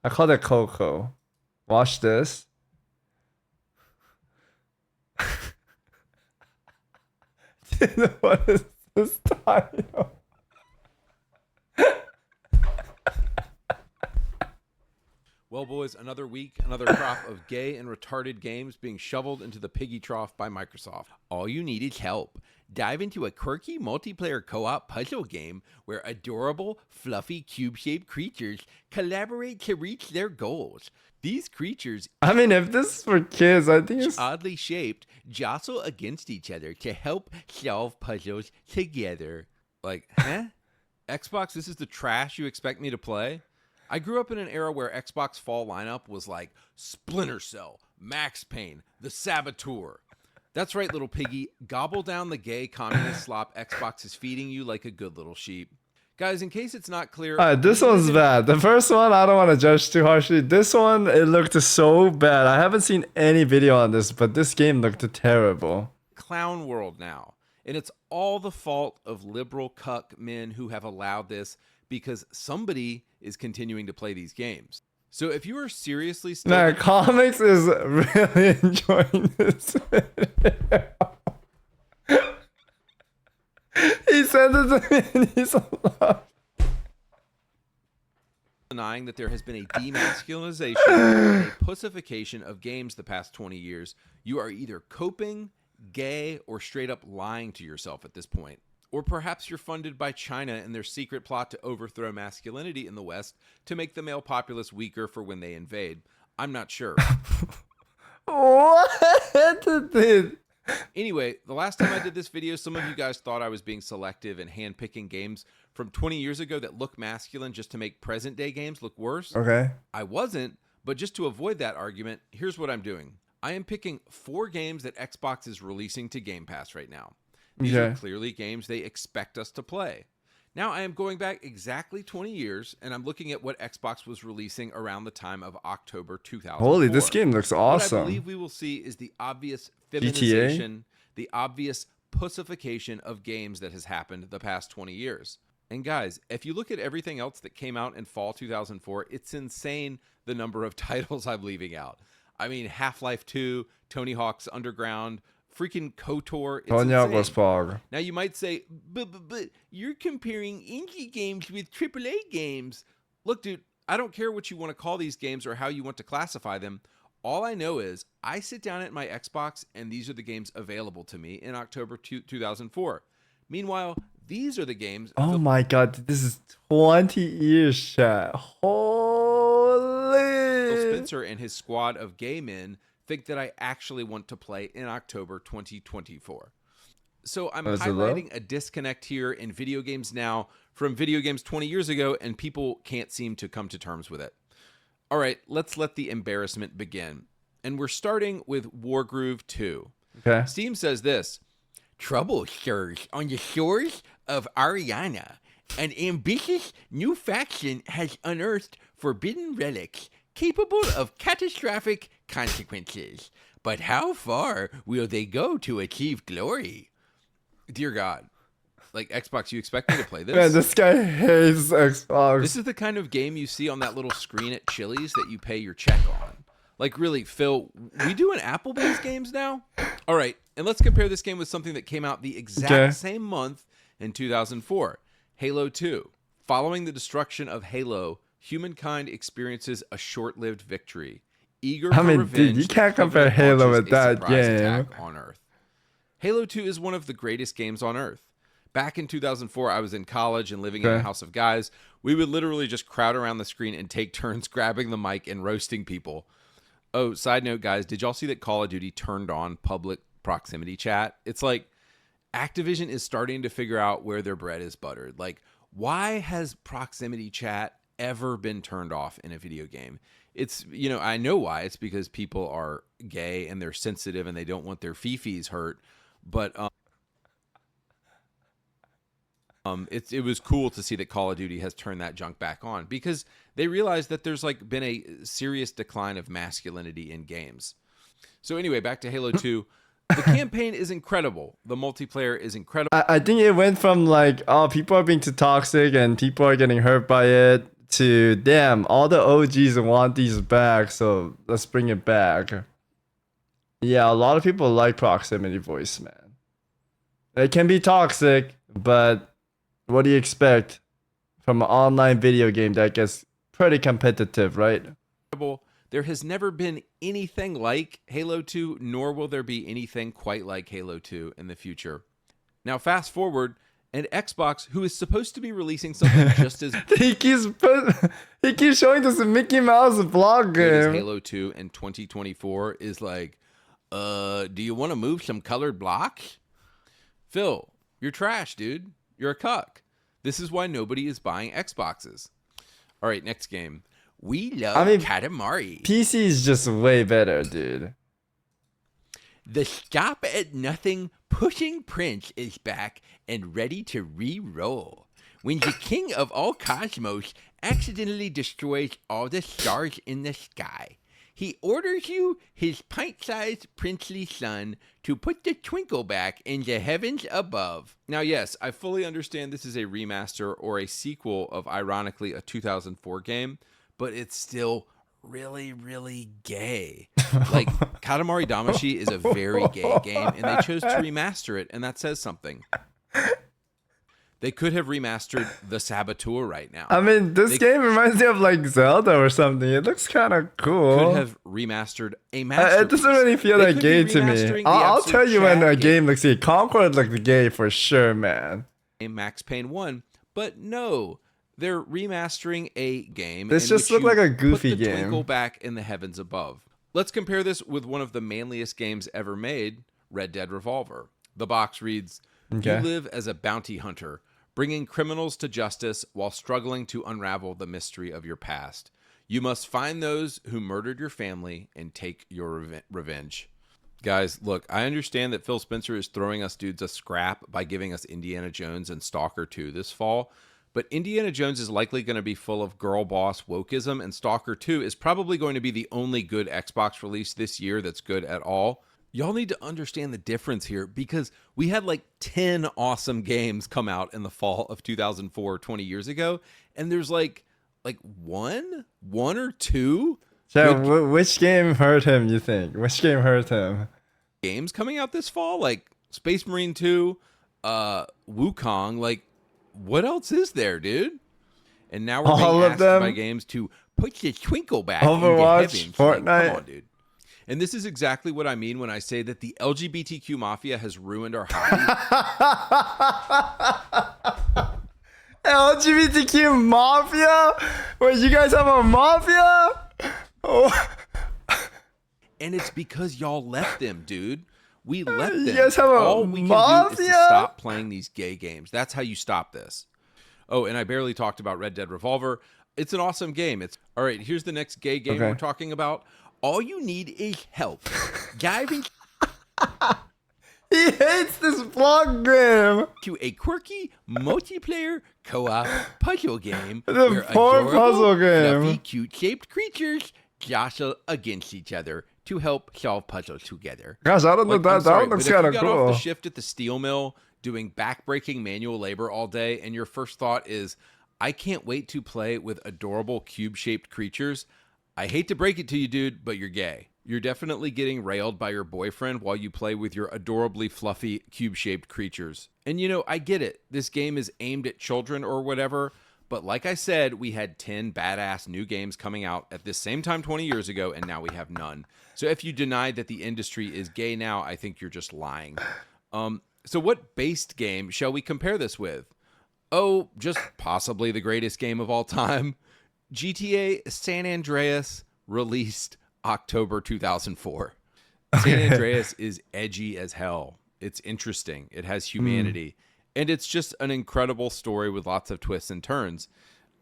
I call it Coco. Watch this. Dude, what is this title? Well, boys, another week, another crop of gay and retarded games being shoveled into the piggy trough by Microsoft. All you need is help. Dive into a quirky multiplayer co-op puzzle game where adorable, fluffy, cube-shaped creatures collaborate to reach their goals. These creatures, I mean, if this is for kids, I think it's oddly shaped, jostle against each other to help solve puzzles together. Like, huh? Xbox, this is the trash you expect me to play? I grew up in an era where Xbox fall lineup was like Splinter Cell, Max Payne, The Saboteur. That's right, little piggy. Gobble down the gay communist slop Xbox is feeding you like a good little sheep. Guys, in case it's not clear... this one's bad. The first one, I don't want to judge too harshly. This one, it looked so bad. I haven't seen any video on this, but this game looked terrible. Clown world now. And it's all the fault of liberal cuck men who have allowed this because somebody is continuing to play these games. So if you are seriously still... Nah, Comics is really enjoying this video. He sent it to me and he's alive. Denying that there has been a demasculinization and a pussification of games the past 20 years, you are either coping, gay, or straight up lying to yourself at this point. Or perhaps you're funded by China and their secret plot to overthrow masculinity in the West to make the male populace weaker for when they invade. I'm not sure. What? Anyway, the last time I did this video, some of you guys thought I was being selective and handpicking games from 20 years ago that look masculine just to make present day games look worse. Okay. I wasn't, but just to avoid that argument, here's what I'm doing. I am picking 4 games that Xbox is releasing to Game Pass right now. These are clearly games they expect us to play. Now I am going back exactly 20 years, and I'm looking at what Xbox was releasing around the time of October 2004. Holy, this game looks awesome. What I believe we will see is the obvious feminization, the obvious pussification of games that has happened the past 20 years. And guys, if you look at everything else that came out in fall 2004, it's insane the number of titles I'm leaving out. I mean, Half-Life 2, Tony Hawk's Underground, freaking KOTOR. It's insane. Now you might say, but you're comparing indie games with AAA games. Look, dude, I don't care what you want to call these games or how you want to classify them. All I know is I sit down at my Xbox and these are the games available to me in October 2004. Meanwhile, these are the games. Oh my God, this is 20 years, chat. Holy. Phil Spencer and his squad of gay men think that I actually want to play in October 2024. So I'm highlighting a disconnect here in video games now from video games 20 years ago, and people can't seem to come to terms with it. All right, let's let the embarrassment begin. And we're starting with Wargroove 2. Okay. Steam says this: trouble stirs on the shores of Ariana. An ambitious new faction has unearthed forbidden relics capable of catastrophic consequences. But how far will they go to achieve glory? Dear God. Like, Xbox, you expect me to play this? Man, this guy hates Xbox. This is the kind of game you see on that little screen at Chili's that you pay your check on. Like, really, Phil, we doing Applebee's games now? All right, and let's compare this game with something that came out the exact same month in 2004. Halo 2. Following the destruction of Halo, humankind experiences a short-lived victory. Eager for revenge, dude, you can't compare Halo with that game. On Earth. Halo 2 is one of the greatest games on Earth. Back in 2004, I was in college and living in a house of guys. We would literally just crowd around the screen and take turns grabbing the mic and roasting people. Oh, side note, guys, did y'all see that Call of Duty turned on public proximity chat? It's like Activision is starting to figure out where their bread is buttered. Like, why has proximity chat ever been turned off in a video game? It's, you know, I know why. It's because people are gay and they're sensitive and they don't want their fifis hurt. But it was cool to see that Call of Duty has turned that junk back on because they realized that there's like been a serious decline of masculinity in games. So anyway, back to Halo 2. The campaign is incredible. The multiplayer is incredible. I think it went from like, oh, people are being too toxic and people are getting hurt by it, to damn, all the OGs want these back, so let's bring it back. Yeah, a lot of people like proximity voice, man. It can be toxic, but what do you expect from an online video game that gets pretty competitive, right? There has never been anything like Halo 2, nor will there be anything quite like Halo 2 in the future. Now, fast forward, and Xbox, who is supposed to be releasing something just as he keeps showing this Mickey Mouse vlog good as game. Halo 2 in 2024 is like, do you want to move some colored blocks? Phil, you're trash, dude. You're a cuck. This is why nobody is buying Xboxes. All right, next game. We love Katamari. PC is just way better, dude. The stop at nothing pushing prince is back and ready to re-roll. When the king of all cosmos accidentally destroys all the stars in the sky, he orders you, his pint-sized princely son, to put the twinkle back in the heavens above. Now, yes, I fully understand this is a remaster or a sequel of, ironically, a 2004 game, but it's still really, really gay. Like, Katamari Damacy is a very gay game, and they chose to remaster it, and that says something. They could have remastered The Saboteur right now. I mean, this game reminds me of like Zelda or something. It looks kind of cool. Could have remastered a masterpiece. It doesn't really feel that gay to me. I'll tell you when a game looks gay. Concord looked gay for sure, man. Max Payne 1, but no. They're remastering a game. This just looked like a goofy put the game. Twinkle back in the heavens above. Let's compare this with one of the manliest games ever made, Red Dead Revolver. The box reads, You live as a bounty hunter, bringing criminals to justice while struggling to unravel the mystery of your past. You must find those who murdered your family and take your revenge. Guys, look, I understand that Phil Spencer is throwing us dudes a scrap by giving us Indiana Jones and Stalker 2 this fall, but Indiana Jones is likely going to be full of girl boss wokeism, and Stalker 2 is probably going to be the only good Xbox release this year that's good at all. Y'all need to understand the difference here, because we had like 10 awesome games come out in the fall of 2004, 20 years ago, and there's like one or two. So which game hurt him, you think? Which game hurt him? Games coming out this fall, like Space Marine 2, Wukong, like, what else is there, dude? And now we're being asked by games to put the twinkle back in the heavens. Fortnite. Like, come on, dude. And this is exactly what I mean when I say that the LGBTQ mafia has ruined our hobby. LGBTQ mafia? Wait, you guys have a mafia? Oh. And it's because y'all left them, dude. We left them. You guys have a All we can do is to stop playing these gay games. That's how you stop this. Oh, and I barely talked about Red Dead Revolver. It's an awesome game. All right, here's the next gay game we're talking about. All you need is help. Diving He hates this vlog game. To a quirky multiplayer co-op puzzle game. The poor puzzle game. Fluffy, cute-shaped creatures jostle against each other to help solve puzzles together. Gosh, I don't know that. That looks kind of cool. If you got off the shift at the steel mill doing back-breaking manual labor all day, and your first thought is, I can't wait to play with adorable cube-shaped creatures, I hate to break it to you, dude, but you're gay. You're definitely getting railed by your boyfriend while you play with your adorably fluffy cube-shaped creatures. And you know, I get it. This game is aimed at children or whatever, but like I said, we had 10 badass new games coming out at this same time 20 years ago, and now we have none. So if you deny that the industry is gay now, I think you're just lying. So what based game shall we compare this with? Oh, just possibly the greatest game of all time. GTA San Andreas, released October 2004. San Andreas is edgy as hell. It's interesting. It has humanity. And it's just an incredible story with lots of twists and turns.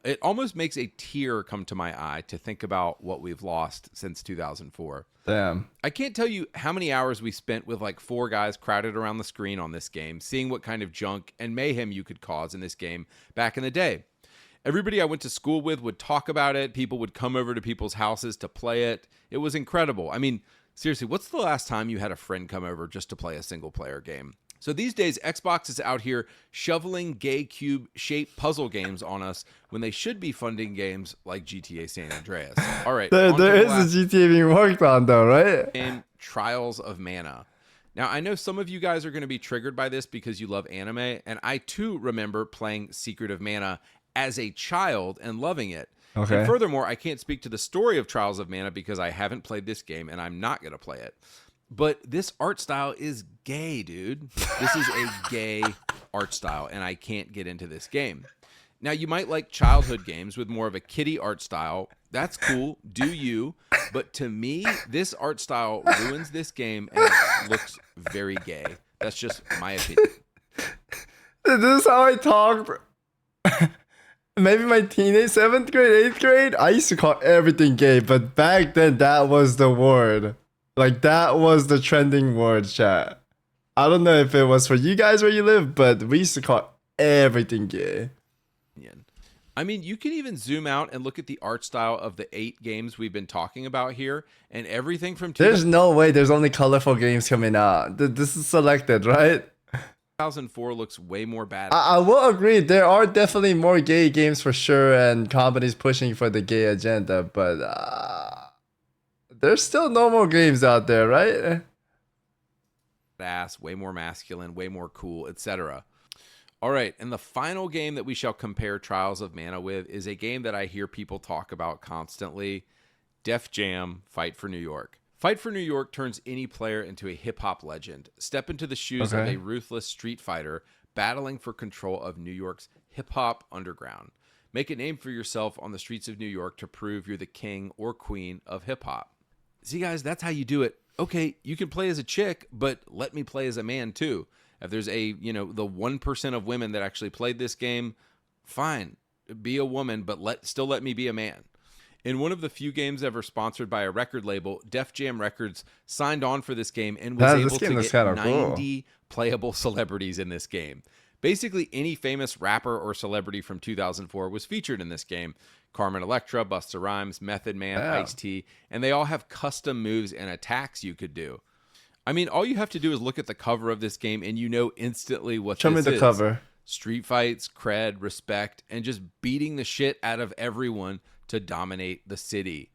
It almost makes a tear come to my eye to think about what we've lost since 2004. Damn. I can't tell you how many hours we spent with like 4 guys crowded around the screen on this game, seeing what kind of junk and mayhem you could cause in this game back in the day. Everybody I went to school with would talk about it. People would come over to people's houses to play it. It was incredible. I mean, seriously, what's the last time you had a friend come over just to play a single player game? So these days, Xbox is out here shoveling gay cube-shaped puzzle games on us when they should be funding games like GTA San Andreas. All right, There is a GTA being worked on though, right? game, Trials of Mana. Now, I know some of you guys are going to be triggered by this because you love anime, and I too remember playing Secret of Mana as a child and loving it. Okay. And furthermore, I can't speak to the story of Trials of Mana because I haven't played this game and I'm not going to play it. But this art style is gay, dude. This is a gay art style, and I can't get into this game. Now, you might like childhood games with more of a kiddie art style. That's cool. Do you? But to me, this art style ruins this game and it looks very gay. That's just my opinion. This is how I talked. Maybe my teenage 7th grade, 8th grade, I used to call everything gay, but back then that was the word. Like, that was the trending word, chat. I don't know if it was for you guys where you live, but we used to call everything gay. I mean, you can even zoom out and look at the art style of the 8 games we've been talking about here, and everything from There's no way there's only colorful games coming out. This is selected, right? 2004 looks way more bad. I will agree, there are definitely more gay games for sure, and companies pushing for the gay agenda, but there's still normal games out there, right? Ass, way more masculine, way more cool, etc. All right, and the final game that we shall compare Trials of Mana with is a game that I hear people talk about constantly, Def Jam Fight for New York. Fight for New York turns any player into a hip-hop legend. Step into the shoes of a ruthless street fighter battling for control of New York's hip-hop underground. Make a name for yourself on the streets of New York to prove you're the king or queen of hip-hop. See, guys, that's how you do it. Okay, you can play as a chick, but let me play as a man, too. If there's the 1% of women that actually played this game, fine, be a woman, but still let me be a man. In one of the few games ever sponsored by a record label, Def Jam Records signed on for this game and was able to get 90 playable celebrities in this game. Basically, any famous rapper or celebrity from 2004 was featured in this game. Carmen Electra, Busta Rhymes, Method Man, Ice-T, and they all have custom moves and attacks you could do. I mean, all you have to do is look at the cover of this game and you know instantly what this is. Show me the cover. Street fights, cred, respect, and just beating the shit out of everyone to dominate the city.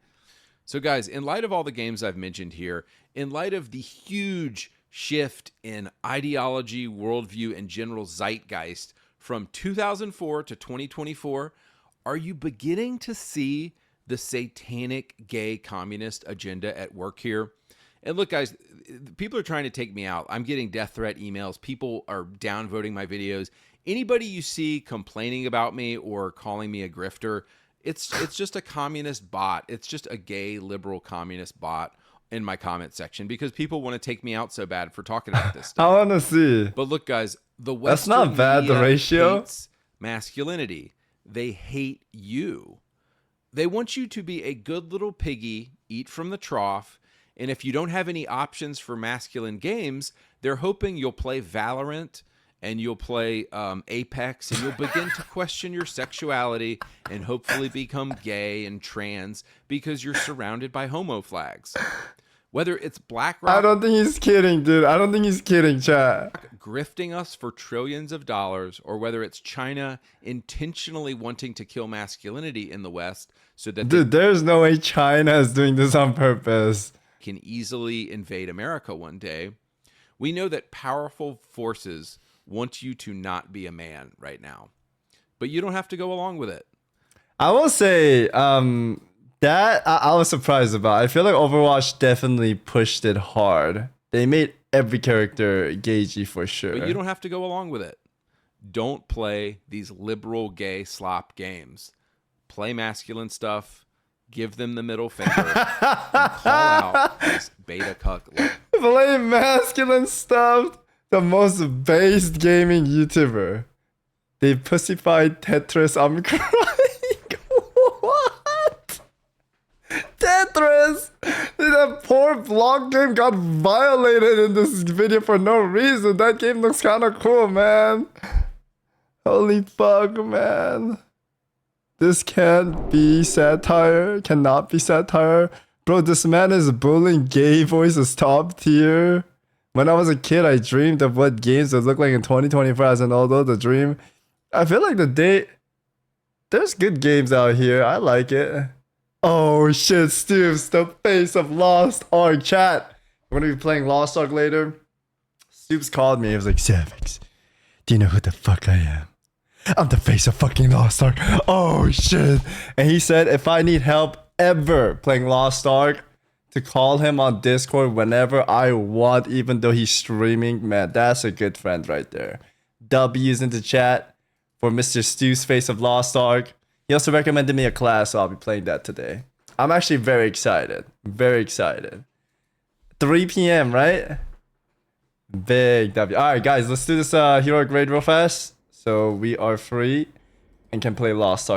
So guys, in light of all the games I've mentioned here, in light of the huge shift in ideology, worldview, and general zeitgeist from 2004 to 2024, are you beginning to see the satanic gay communist agenda at work here? And look, guys, people are trying to take me out. I'm getting death threat emails. People are downvoting my videos. Anybody you see complaining about me or calling me a grifter, it's just a communist bot. It's just a gay liberal communist bot in my comment section because people want to take me out so bad for talking about this stuff. I want to see. But look, guys, the Western That's not bad, the ratio. Hates masculinity. They hate you. They want you to be a good little piggy, eat from the trough, and if you don't have any options for masculine games, they're hoping you'll play Valorant and you'll play Apex and you'll begin to question your sexuality and hopefully become gay and trans because you're surrounded by homo flags. Whether it's BlackRock... I don't think he's kidding, dude. I don't think he's kidding, chat. ...grifting us for trillions of dollars, or whether it's China intentionally wanting to kill masculinity in the West so that... Dude, there's no way China is doing this on purpose. ...can easily invade America one day. We know that powerful forces want you to not be a man right now. But you don't have to go along with it. I will say... that I was surprised about. I feel like Overwatch definitely pushed it hard. They made every character gagey for sure. But you don't have to go along with it. Don't play these liberal gay slop games. Play masculine stuff. Give them the middle finger. And call out this beta cuck. Play masculine stuff. The most based gaming YouTuber. They pussified Tetris. I'm crying. Tetris! That poor block game got violated in this video for no reason. That game looks kind of cool, man. Holy fuck, man. This can't be satire. Cannot be satire. Bro, this man is bullying gay voices top tier. When I was a kid, I dreamed of what games would look like in 2024 as an adult. The dream. I feel like there's good games out here. I like it. Oh shit, Stoops, the face of Lost Ark. Chat. We're gonna be playing Lost Ark later. Stoops called me. He was like, Savix, do you know who the fuck I am? I'm the face of fucking Lost Ark. Oh shit. And he said if I need help ever playing Lost Ark, to call him on Discord whenever I want, even though he's streaming. Man, that's a good friend right there. W's in the chat for Mr. Stu's Face of Lost Ark. He also recommended me a class, so I'll be playing that today. I'm actually very excited. Very excited. 3 p.m., right? Big W. Alright, guys, let's do this heroic raid real fast. So we are free and can play Lost Ark.